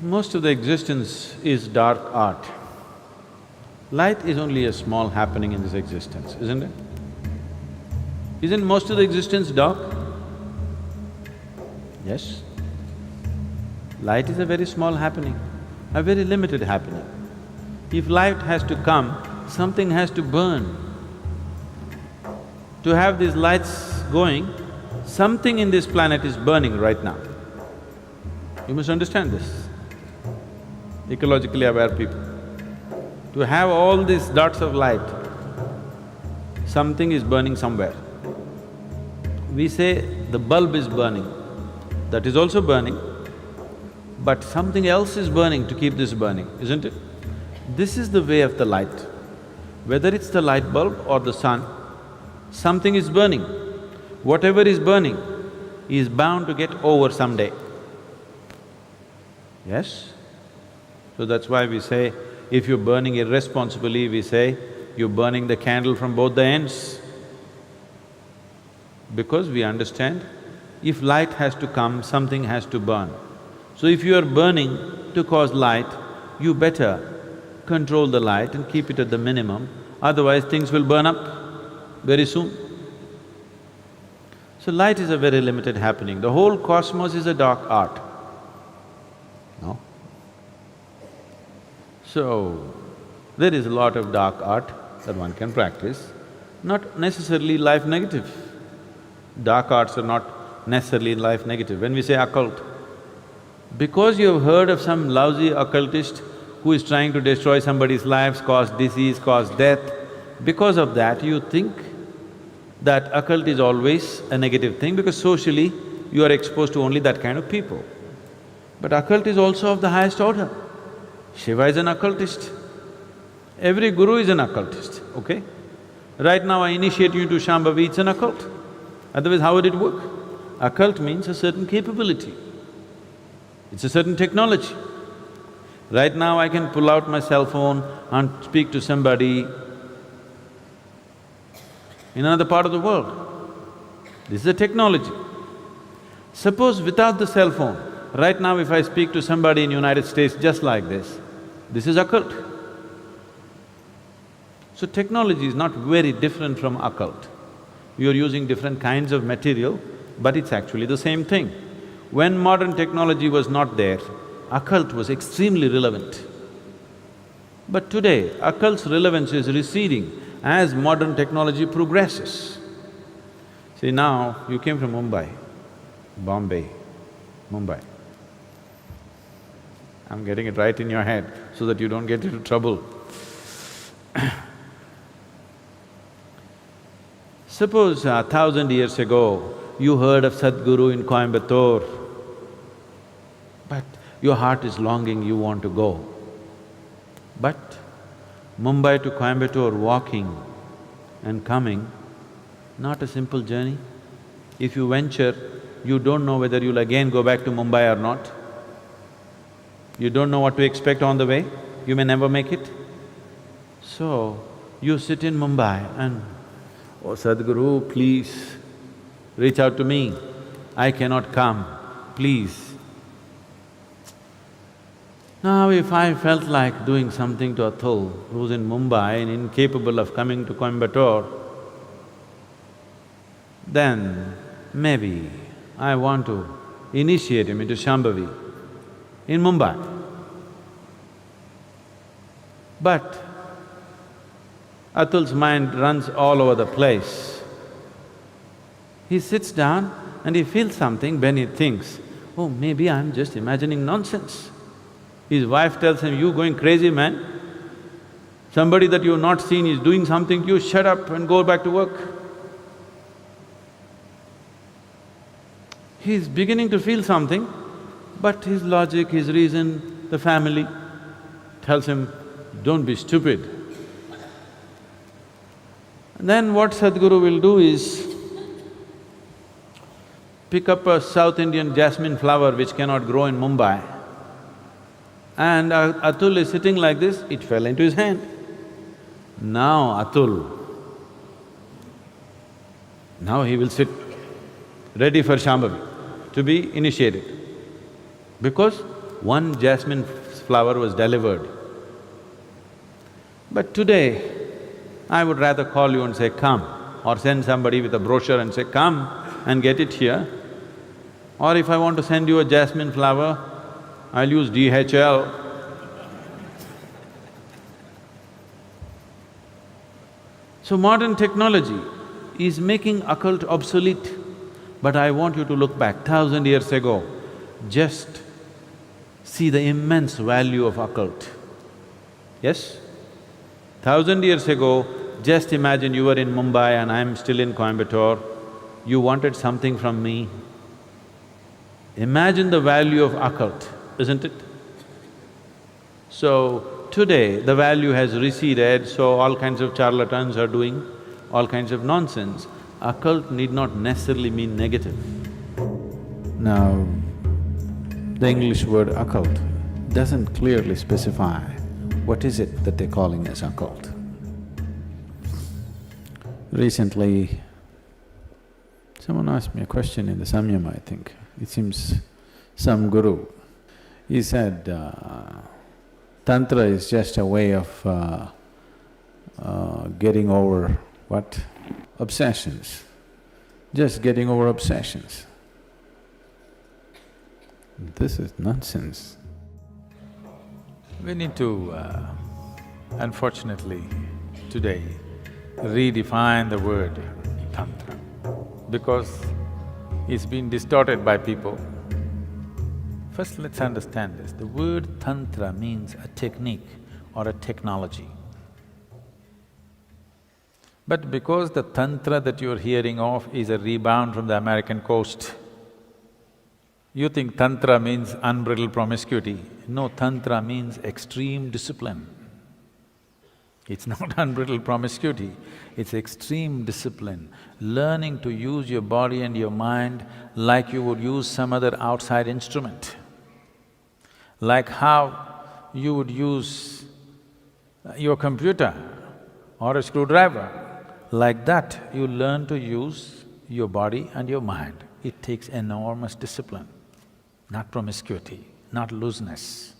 Most of the existence is dark art. Light is only a small happening in this existence, isn't it? Isn't most of the existence dark? Yes. Light is a very small happening, a very limited happening. If light has to come, something has to burn. To have these lights going, something in this planet is burning right now. You must understand this, ecologically aware people. To have all these dots of light, something is burning somewhere. We say the bulb is burning, that is also burning, but something else is burning to keep this burning, isn't it? This is the way of the light. Whether it's the light bulb or the sun, something is burning. Whatever is burning is bound to get over someday. Yes? So that's why we say, if you're burning irresponsibly, we say, you're burning the candle from both the ends. Because we understand, if light has to come, something has to burn. So if you are burning to cause light, you better control the light and keep it at the minimum, otherwise things will burn up very soon. So light is a very limited happening. The whole cosmos is a dark art. No? So, there is a lot of dark art that one can practice, not necessarily life negative. Dark arts are not necessarily life negative. When we say occult, because you have heard of some lousy occultist who is trying to destroy somebody's lives, cause disease, cause death, because of that you think that occult is always a negative thing because socially you are exposed to only that kind of people. But occult is also of the highest order. Shiva is an occultist. Every guru is an occultist, okay? Right now I initiate you into Shambhavi, it's an occult. Otherwise, how would it work? Occult means a certain capability. It's a certain technology. Right now I can pull out my cell phone and speak to somebody in another part of the world. This is a technology. Suppose without the cell phone, right now if I speak to somebody in United States just like this is occult. So technology is not very different from occult. You're using different kinds of material, but it's actually the same thing. When modern technology was not there, occult was extremely relevant. But today, occult's relevance is receding as modern technology progresses. See, now you came from Mumbai, Bombay, Mumbai. I'm getting it right in your head so that you don't get into trouble. Suppose 1,000 years ago, you heard of Sadhguru in Coimbatore, but your heart is longing, you want to go. But Mumbai to Coimbatore walking and coming, not a simple journey. If you venture, you don't know whether you'll again go back to Mumbai or not. You don't know what to expect on the way, you may never make it. So, you sit in Mumbai and, "Oh Sadhguru, please reach out to me, I cannot come, please." Now if I felt like doing something to Atul, who's in Mumbai and incapable of coming to Coimbatore, then maybe I want to initiate him into Shambhavi in Mumbai. But Atul's mind runs all over the place. He sits down and he feels something, then he thinks, "Oh, maybe I'm just imagining nonsense." His wife tells him, "You going crazy, man? Somebody that you've not seen is doing something to you, shut up and go back to work." He's beginning to feel something, but his logic, his reason, the family tells him, "Don't be stupid." And then what Sadhguru will do is pick up a South Indian jasmine flower which cannot grow in Mumbai, and Atul is sitting like this, it fell into his hand. Now Atul, now he will sit ready for Shambhavi, to be initiated. Because one jasmine flower was delivered. But today, I would rather call you and say, come, or send somebody with a brochure and say, come and get it here. Or if I want to send you a jasmine flower, I'll use DHL. So modern technology is making occult obsolete, but I want you to look back 1,000 years ago, just see the immense value of occult. Yes? 1,000 years ago, just imagine you were in Mumbai and I'm still in Coimbatore, you wanted something from me. Imagine the value of occult, isn't it? So, today the value has receded, so all kinds of charlatans are doing all kinds of nonsense. Occult need not necessarily mean negative. Now, the English word occult doesn't clearly specify what is it that they're calling as occult. Recently, someone asked me a question in the Samyama, I think. It seems some guru. He said, Tantra is just a way of getting over what? Obsessions. Just getting over obsessions. This is nonsense. We need to, unfortunately, today, redefine the word Tantra because it's been distorted by people. First, let's understand this. The word Tantra means a technique or a technology. But because the Tantra that you're hearing of is a rebound from the American coast, you think Tantra means unbridled promiscuity. No, Tantra means extreme discipline. It's not unbridled promiscuity, it's extreme discipline. Learning to use your body and your mind like you would use some other outside instrument. Like how you would use your computer or a screwdriver. Like that, you learn to use your body and your mind. It takes enormous discipline, not promiscuity, not looseness.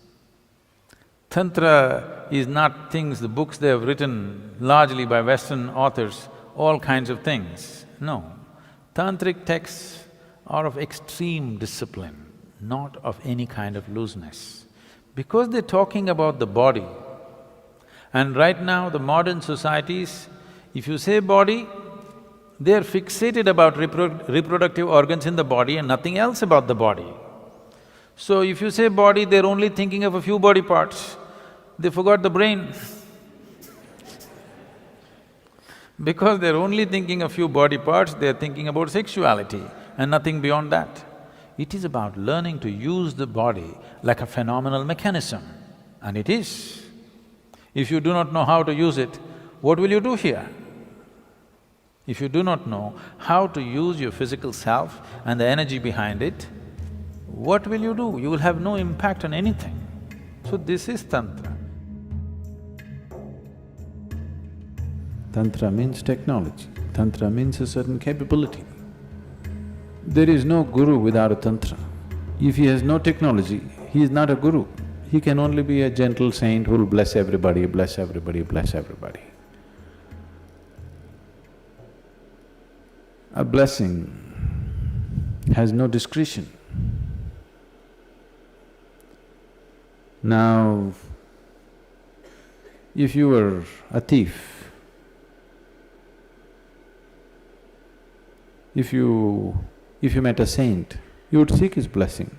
Tantra is not things, the books they have written largely by Western authors, all kinds of things. No, tantric texts are of extreme discipline, not of any kind of looseness. Because they're talking about the body, and right now the modern societies, if you say body, they're fixated about reproductive organs in the body and nothing else about the body. So if you say body, they're only thinking of a few body parts, they forgot the brain. Because they're only thinking a few body parts, they're thinking about sexuality and nothing beyond that. It is about learning to use the body like a phenomenal mechanism, and it is. If you do not know how to use it, what will you do here? If you do not know how to use your physical self and the energy behind it, what will you do? You will have no impact on anything. So this is Tantra. Tantra means technology, Tantra means a certain capability. There is no guru without a Tantra. If he has no technology, he is not a guru. He can only be a gentle saint who will bless everybody, bless everybody, bless everybody. A blessing has no discretion. Now, if you were a thief, if you met a saint, you would seek his blessing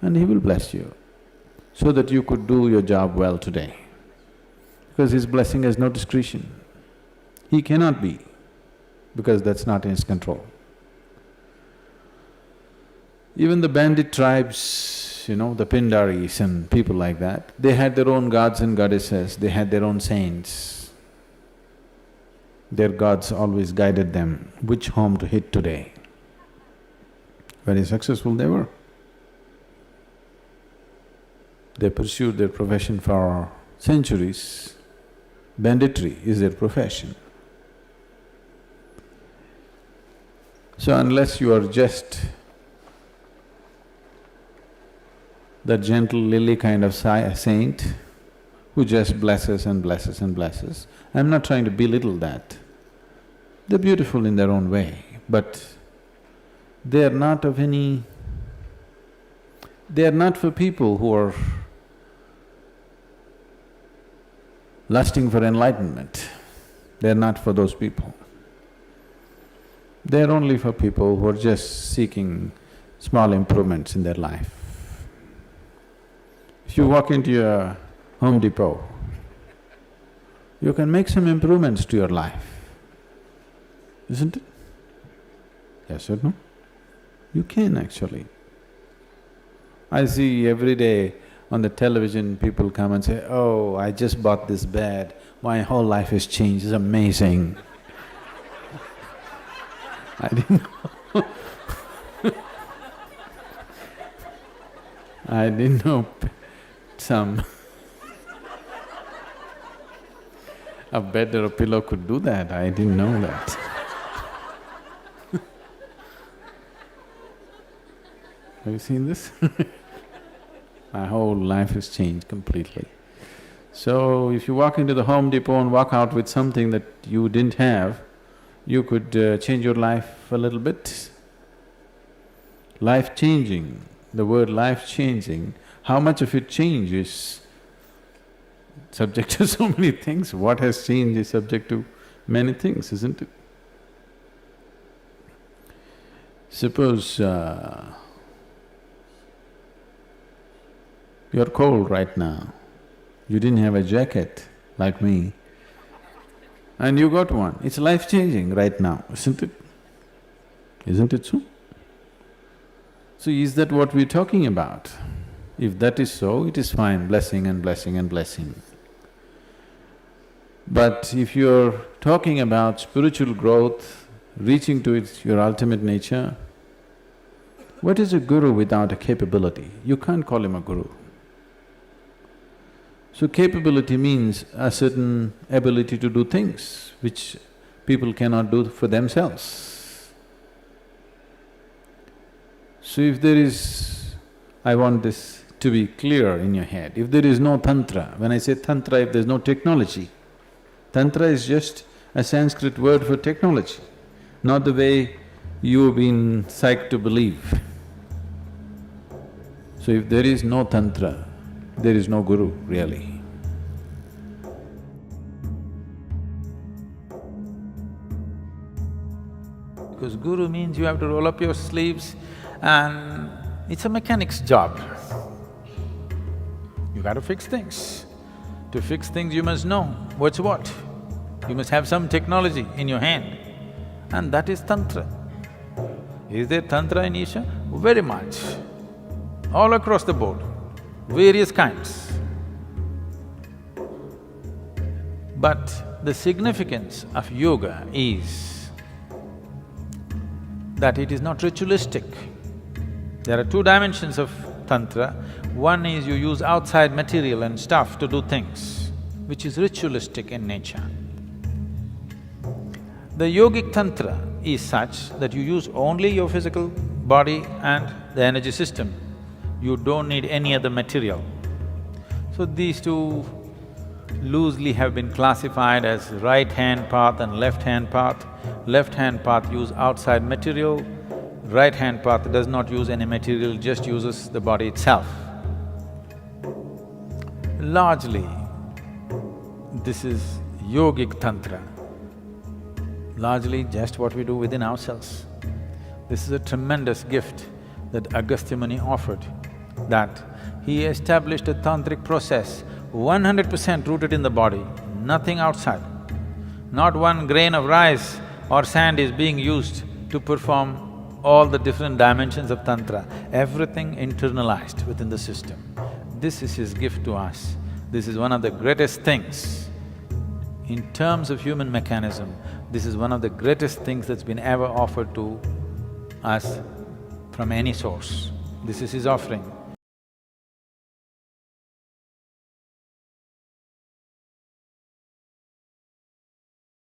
and he will bless you so that you could do your job well today. Because his blessing has no discretion. He cannot be, because that's not in his control. Even the bandit tribes, the Pindaris and people like that, they had their own gods and goddesses, they had their own saints. Their gods always guided them which home to hit today. Very successful they were. They pursued their profession for centuries. Banditry is their profession. So unless you are just that gentle lily kind of saint who just blesses and blesses and blesses. I'm not trying to belittle that. They're beautiful in their own way, but they're not of any… they're not for people who are lusting for enlightenment. They're not for those people. They're only for people who are just seeking small improvements in their life. If you walk into a Home Depot, you can make some improvements to your life, isn't it? Yes or no? You can actually. I see every day on the television people come and say, "Oh, I just bought this bed, my whole life has changed, it's amazing." I didn't know I didn't know some a bed or a pillow could do that, I didn't know that. Have you seen this? My whole life has changed completely. So, if you walk into the Home Depot and walk out with something that you didn't have, you could change your life a little bit. Life-changing, the word life-changing, how much of it changes subject to so many things. What has changed is subject to many things, isn't it? Suppose you're cold right now, you didn't have a jacket like me, and you got one. It's life-changing right now, isn't it? Isn't it so? So is that what we're talking about? If that is so, it is fine, blessing and blessing and blessing. But if you're talking about spiritual growth, reaching to your ultimate nature, what is a guru without a capability? You can't call him a guru. So capability means a certain ability to do things which people cannot do for themselves. So if there is… I want this to be clear in your head, if there is no Tantra, when I say Tantra, if there's no technology, Tantra is just a Sanskrit word for technology, not the way you've been psyched to believe. So if there is no Tantra, there is no guru, really. Because guru means you have to roll up your sleeves and it's a mechanic's job. You gotta fix things. To fix things you must know what's what. You must have some technology in your hand, and that is Tantra. Is there Tantra in Isha? Very much. All across the board, various kinds. But the significance of yoga is that it is not ritualistic. There are two dimensions of Tantra. One is you use outside material and stuff to do things, which is ritualistic in nature. The yogic Tantra is such that you use only your physical body and the energy system. You don't need any other material. So these two loosely have been classified as right-hand path and left-hand path. Left-hand path use outside material, right-hand path does not use any material, just uses the body itself. Largely, this is yogic Tantra, largely just what we do within ourselves. This is a tremendous gift that Agasthya Muni offered, that he established a tantric process 100% rooted in the body, nothing outside. Not one grain of rice or sand is being used to perform all the different dimensions of Tantra, everything internalized within the system. This is his gift to us. This is one of the greatest things. In terms of human mechanism, this is one of the greatest things that's been ever offered to us from any source. This is his offering.